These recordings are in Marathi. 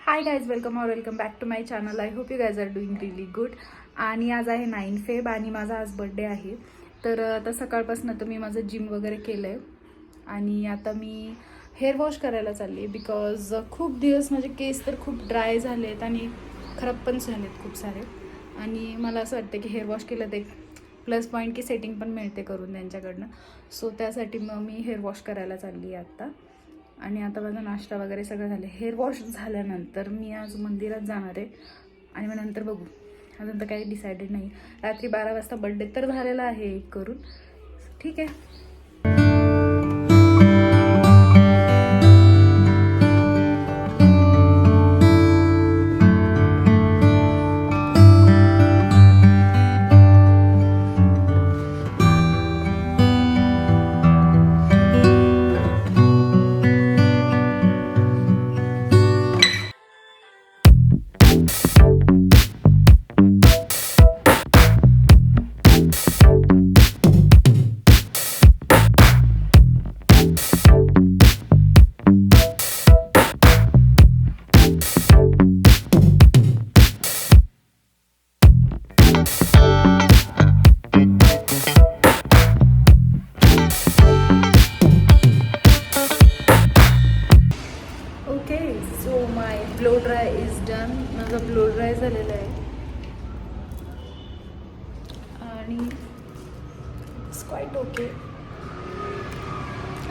High guys, welcome back to my channel. I hope you guys are doing really good. आणि आज आहे 9 फेब आणि माझा आज बड्डे आहे. तर आता सकाळपासून तर मी माझं जिम वगैरे केलं आहे आणि आता मी हेअर वॉश करायला चालली आहे. बिकॉज खूप दिवस माझे केस तर खूप ड्राय झाले आहेत आणि खराब पण झाले आहेत खूप सारे. आणि मला असं वाटतं की हेअर वॉश केलं ते प्लस पॉईंट की सेटिंग पण मिळते करून त्यांच्याकडनं. सो त्यासाठी मग मी हेअर वॉश करायला चालली आहे आत्ता. आणि आता माझा नाश्ता वगैरे सगळं झालं. हेअर वॉश झाल्यानंतर मी आज मंदिरात जाणार आहे आणि मग नंतर बघू. अजून तर काही डिसाइडेड नाही. रात्री 12 वाजता बड्डे तर झालेला आहे एक करून. ठीक आहे. Okay, so my blow dry is done. माझा ब्लो ड्राय झालेला आहे आणि इट्स क्वाईट ओके.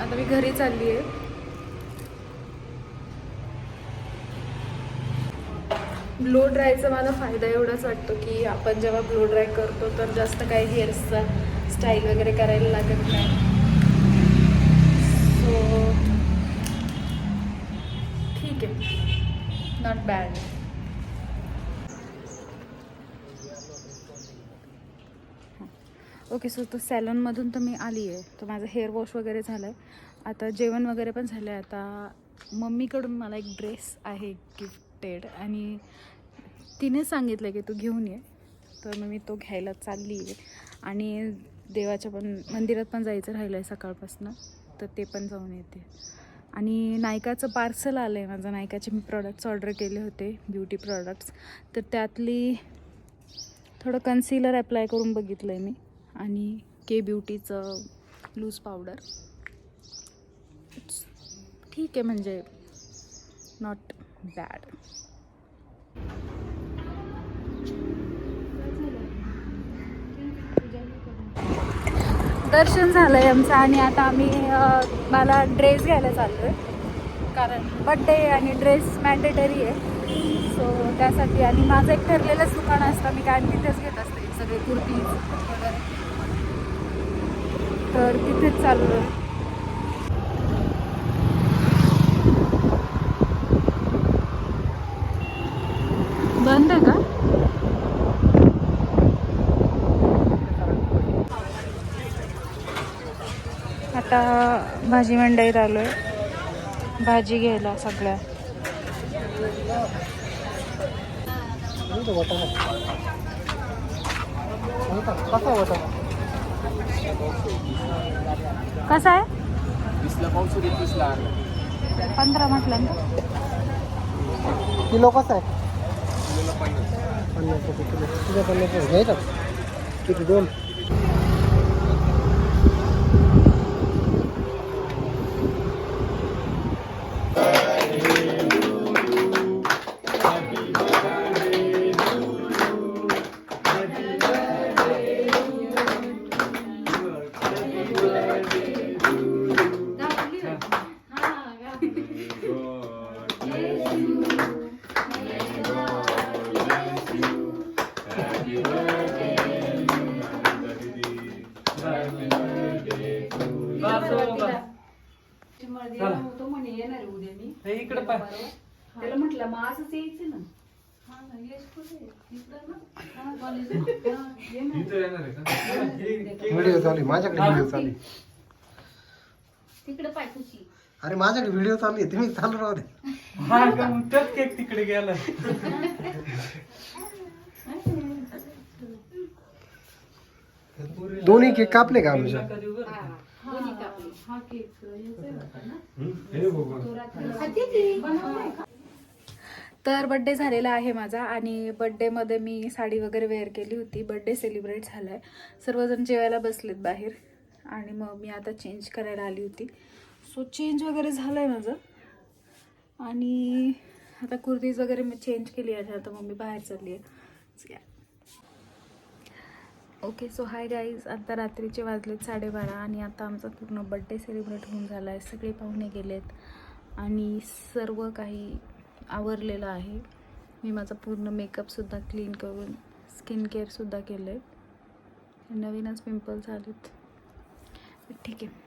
आता मी घरी चालली आहे. ब्लो ड्रायचा मला फायदा एवढाच वाटतो की आपण जेव्हा ब्लो ड्राय करतो तर जास्त काही हेअर्सचा स्टाईल वगैरे करायला लागत नाही. सो ठीक आहे, नॉट बॅड. ओके, सो तो सॅलॉनमधून तर मी आली आहे. तर माझं हेअर वॉश वगैरे झालं आहे. आता जेवण वगैरे पण झालं आहे. आता मम्मीकडून मला एक ड्रेस आहे गिफ्टेड आणि तिने सांगितलं की तू घेऊन ये. तर मग मी तो घ्यायला चालली आहे. आणि देवाच्या पण मंदिरात पण जायचं राहिलं आहे सकाळपासून, तर ते पण जाऊन येते. आणि नायकाचं पार्सल आलं आहे माझं. नायकाचे मी प्रॉडक्ट्स ऑर्डर केले होते, ब्युटी प्रॉडक्ट्स. तर त्यातली थोडं कन्सिलर अप्लाय करून बघितलं आहे मी आणि के ब्युटीचं लूज पावडर. ठीक आहे, म्हणजे नॉट बॅड. दर्शन झालं आहे आमचं आणि आता आम्ही मला ड्रेस घ्यायला चाललो आहे कारण बड्डे आणि ड्रेस मॅन्डेटरी आहे. सो त्यासाठी आणि माझं एक ठरलेलंच दुकान असतं, मी काय तिथेच घेत असते सगळे कुर्तीज वगैरे. तर तिथेच चाललो आहे. बंद आहे का? आता भाजी मंडईत आलो आहे भाजी घ्यायला सगळ्या. कसा आहे? 20ला पाऊस 30ला 15 म्हटलं ना. किलो कसं आहे? किलोला 50. 50 रुपये किलो. तुझ्या 50 रुपये घ्यायचं किती? 2. इकडे पाय. त्याला म्हटलं मग असंच यायचं ना. व्हिडिओ चालू आहे माझ्याकडे. व्हिडिओ चालू आहे. तिकडे पाय खुशी. अरे माझ्याकडे व्हिडिओ चालू आहे, तुम्ही चालू राहू दे. हा का, मग तोच केक तिकडे गेला. दोन्ही केक कापले का आमच्या? तर बड्डे झालेला आहे माझा आणि बड्डेमध्ये मी साडी वगैरे वेअर केली होती. बड्डे सेलिब्रेट झाला आहे. सर्वजण जेवायला बसलेत बाहेर आणि मग मी आता चेंज करायला आली होती. सो चेंज वगैरे झालं आहे माझं आणि आता कुर्तीज वगैरे मी चेंज केली आहे. आता मग मी बाहेर चालली आहे. ओके सो हाय गाईज, आता रात्रीचे वाजलेत 12:30 आणि आता आमचा पूर्ण बड्डे सेलिब्रेट होऊन झाला आहे. सगळे पाहुणे गेलेत आणि सर्व काही आवरलेलं आहे. मी माझा पूर्ण मेकअपसुद्धा क्लीन करून स्किन केअरसुद्धा केलं आहे. नवीनच पिंपल्स आलेत, ठीक आहे.